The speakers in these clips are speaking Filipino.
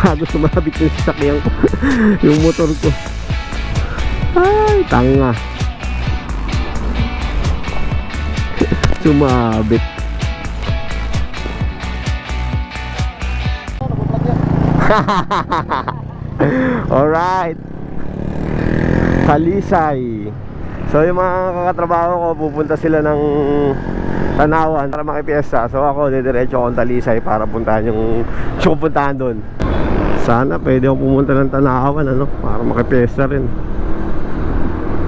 Bago sumabit yung sasakyan ko. Yung motor ko. Ay, tanga. Sumabit. Alright. Talisay. So yung mga kakatrabaho ko, pupunta sila ng Tanawan para makipiesta. So ako, didiretso akong Talisay para puntahan yung puntahan doon. Sana pwede akong pumunta ng Tanawan, ano, para makipiesta rin.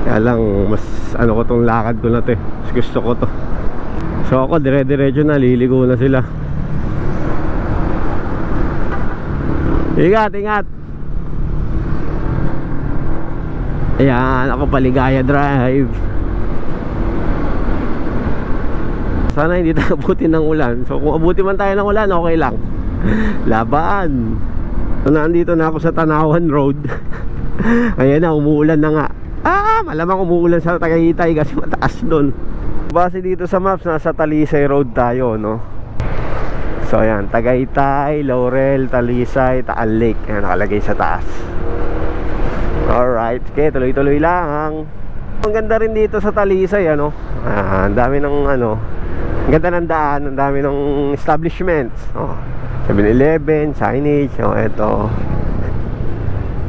Kaya lang, mas ano ko tong lakad ko na to, mas gusto ko to. So ako, dire-diretso na, liligo na sila. Ingat, ingat. Ayan, ako Paligaya Drive. Sana hindi tayo abutin ng ulan. So kung abutin man tayo ng ulan, okay lang. Laban. So nandito na ako sa Tanawan Road. Ayan na, umuulan na nga. Malamang umuulan sa Tagaytay kasi mataas doon. Base dito sa maps, nasa Talisay Road tayo, no? So ayan, Tagaytay, Laurel, Talisay, Taal Lake. Ayan, nakalagay sa taas. Alright, okay, tuloy-tuloy lang. Ang ganda rin dito sa Talisay, ano? Ang dami ng ano, ang ganda ng daan, ang dami ng establishments. 7-Eleven, signage, eto.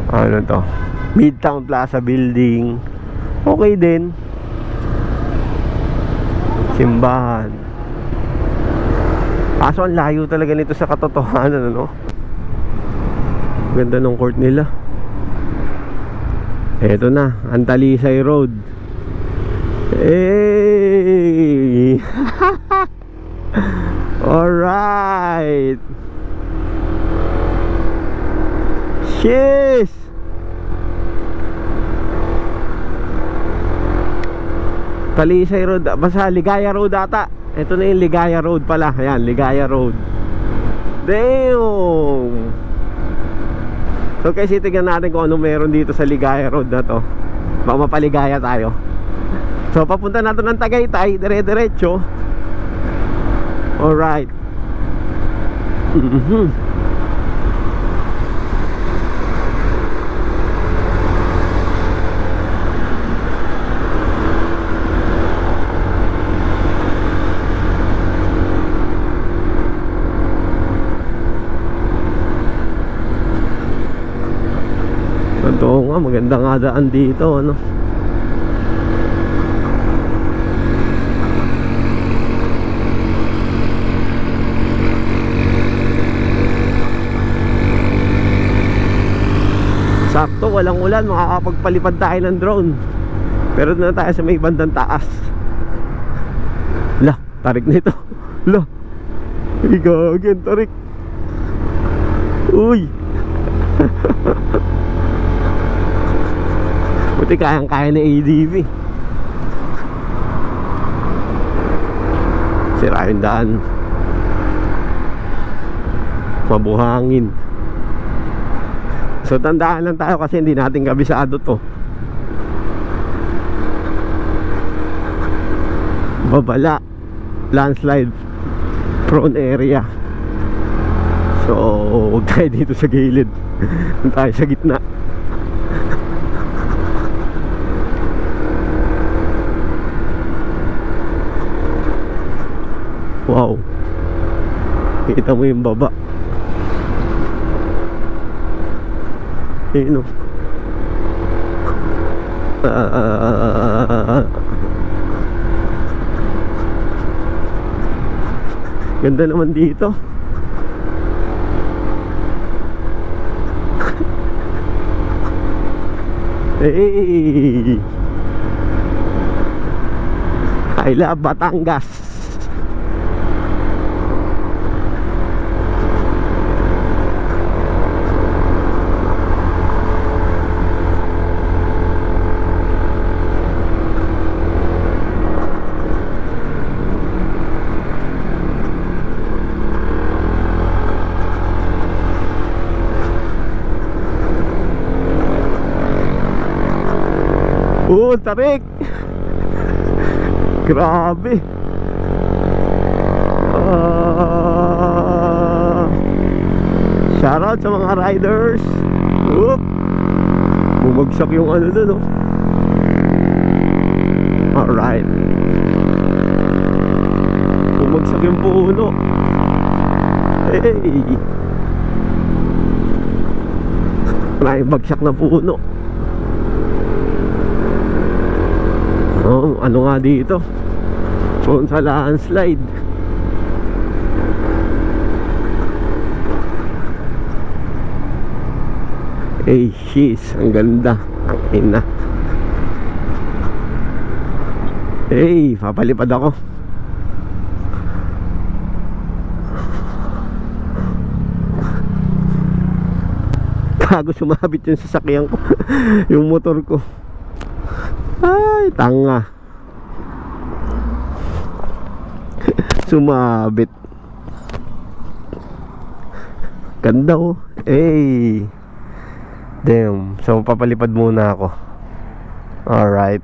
Ano to? Midtown Plaza Building. Okay din. Simbahan. Kaso ang layo talaga nito sa katotohanan, ano? Ganda ng court nila. Eto na, ang Talisay Road. Hey! Alright! Cheers! Talisay Road, basta Ligaya Road ata. Ito na yung Ligaya Road pala. Ayan, Ligaya Road. Damn! So kasi tignan natin kung ano meron dito sa Ligaya Road na to. Baka mapaligaya tayo. So papunta natin ng Tagaytay, dire-diretso. Alright. Totoo nga, maganda nga daan dito, ano. Sakto, walang ulan, makakapagpalipad tayo ng drone. Pero doon na tayo sa may bandang taas. Lah, tarik nito. Lah, igagyan, tarik. Uy. Buti kayang-kaya na ADV. Sira yung daan. Mabuhangin. So tandaan lang tayo kasi hindi natin kabisado to. Babala, landslide prone area. So huwag tayo dito sa gilid. Huwag tayo sa gitna. Wow, kita mo yung baba. Ayun o. Ganda naman dito. Hey, I love Batangas. Tarik. Grabe. Shoutout out sa mga riders. Oop. Bumagsak yung ano dun, oh. Alright. Bumagsak yung puno. Hey. May bagsak na puno. Oh, ano nga dito? Phone sa landslide. Hey, sheesh, ang ganda. Ang ina. Hey, papalipad ako. Bago sumabit yung sasakyan ko. Yung motor ko. Ay, tanga. Sumabit. Ganda, oh. Hey. Damn. So papalipad muna ako. Alright.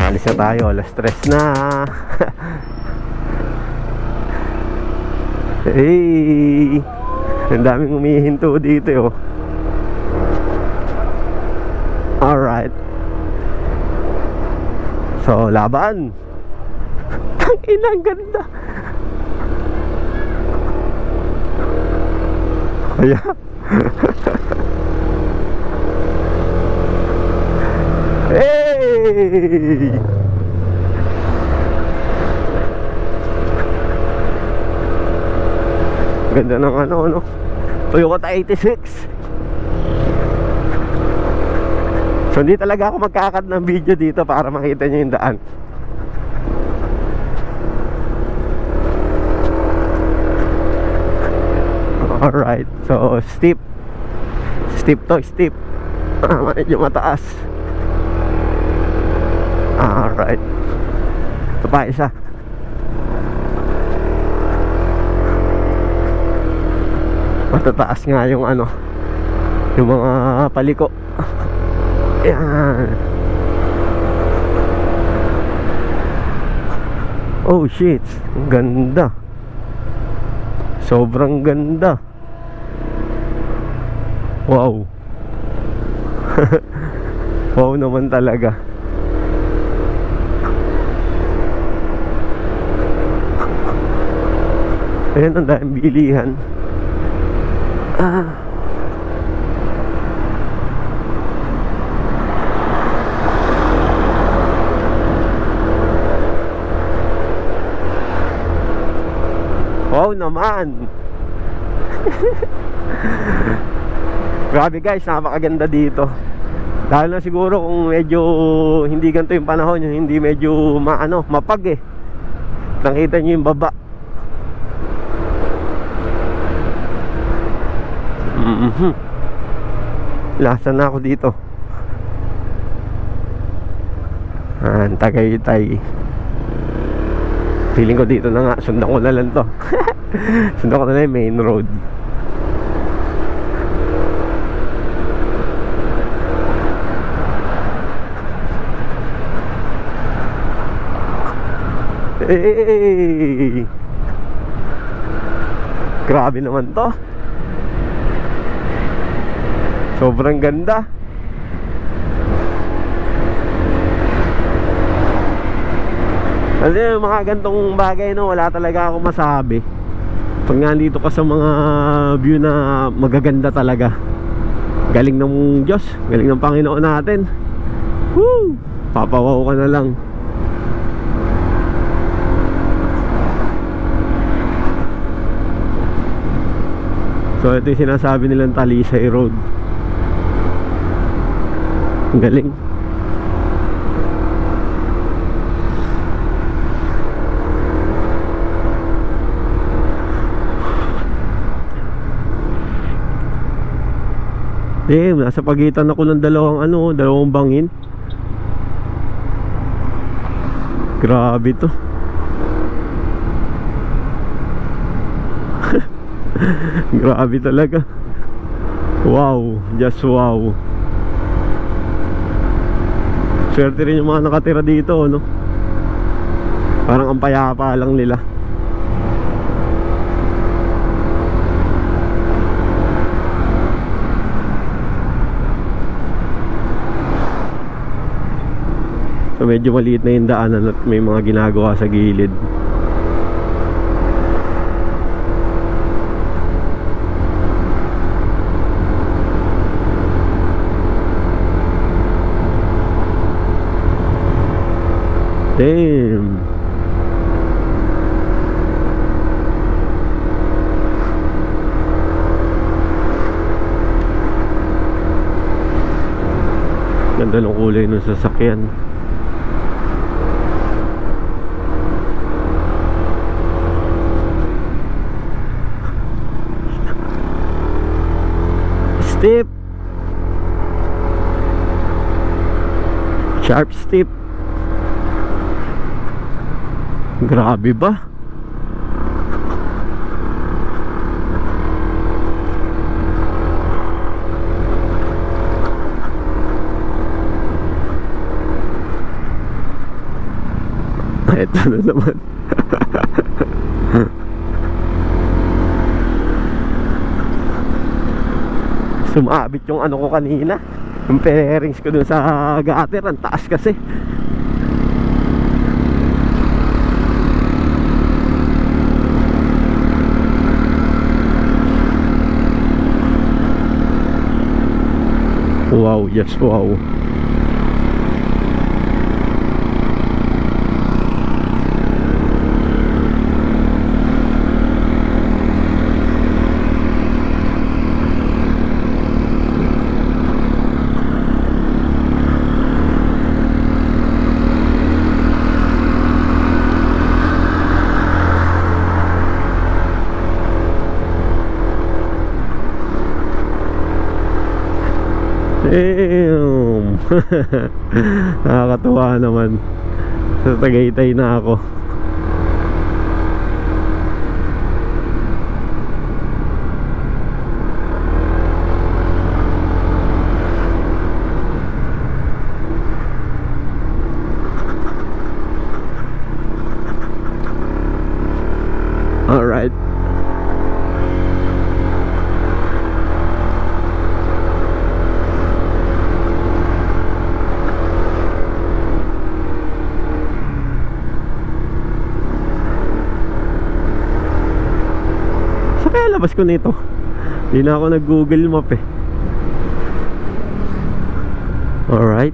Alis na tayo, alas 3 na. Hey, ang daming humihinto dito, oh. Alright. So, laban. Tangina, ang ganda. Kaya hey! Ganda ng ano Toyota 86. So hindi talaga ako magkakat ng video dito para makita nyo yung daan. Alright, so steep to steep. Medyo mataas. Alright. Ito pa isa. Matataas nga yung ano, yung mga paliko. Yan. Oh shit, ang ganda. Sobrang ganda. Wow. Wow naman talaga. Ayan, ang daming bilihan. Wow naman. Grabe guys, napakaganda dito. Dahil na siguro kung medyo hindi ganito yung panahon, yung hindi medyo mapag eh. Nakita nyo yung baba. Lasa na ako dito. Tagaytay. Feeling ko dito na nga. Sundan ko na lang to. Sundan ko na lang yung main road. Hey! Grabe naman to. Sobrang ganda. Kasi yung mga gantong bagay, no, wala talaga ako masabi. Pag nandito ka sa mga view na magaganda talaga, galing ng Diyos, galing ng Panginoon natin. Woo! Papawaw ka na lang. So ito yung sinasabi nilang Talisay Road. Ang galing. Damn, nasa pagitan ako ng dalawang bangin. Grabe to. Grabe talaga. Wow, just wow. Swerte rin yung mga nakatira dito, no? Parang ang payapa lang nila. So medyo maliit na yung daanan at may mga ginagawa sa gilid. Damn. Ganda ng kulay ng sasakyan. Steep. Sharp steep. Grabe ba? Ito na naman. Sumabit yung ano ko kanina, yung pairings ko dun sa gutter. Ang taas kasi. Wow, yes, wow. Damn. Nakakatuwa naman. Sa Tagaytay na ako. Alright. Labas ko nito. Hindi na ako nag-Google Map eh. Alright.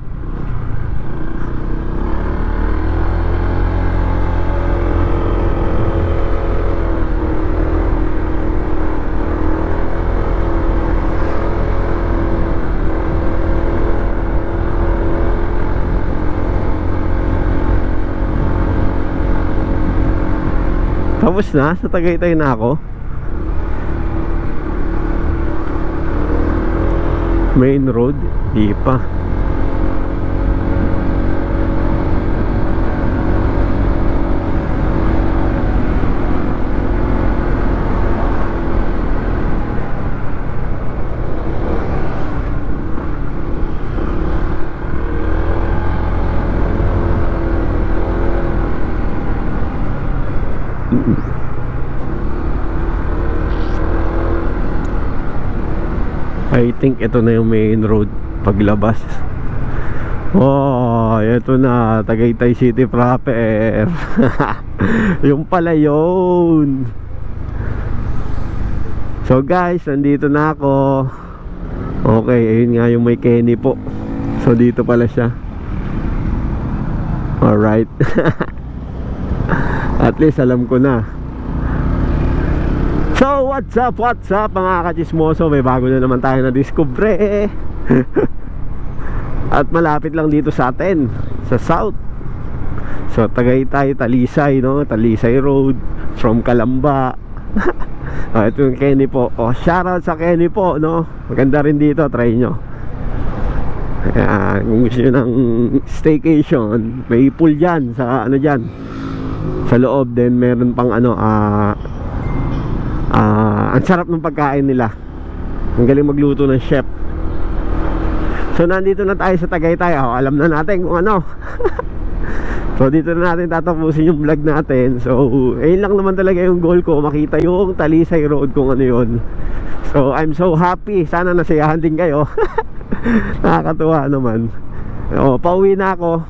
Tapos na? Sa Tagaytay na ako? Main road? Di pa. I think ito na yung main road paglabas. Oh, ito na, Tagaytay City proper. Yung pala yun. So guys, nandito na ako. Okay, ayun nga yung may Kenny po. So dito pala siya. Alright. At least alam ko na. So what's up mga kachismoso. May bago na naman tayo na discover. At malapit lang dito sa atin, sa south. So Tagaytay, Talisay, no? Talisay Road from Calamba. Ito yung Kenny po. Shoutout sa Kenny po, no? Maganda rin dito, try nyo. Kung gusto nyo ng staycation, may pool dyan sa ano dyan sa loob. Then meron pang ano, ang sarap ng pagkain nila. Ang galing magluto ng chef. So nandito na tayo sa Tagaytay. Alam na natin kung ano. So dito na natin tatapusin yung vlog natin. So ayun lang naman talaga yung goal ko, makita yung Talisay Road kung ano yun. So I'm so happy. Sana nasiyahan din kayo. Nakakatuwa naman. Pauwi na ako.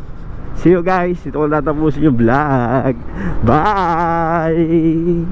See you guys. Ito ko tatapusin yung vlog. Bye.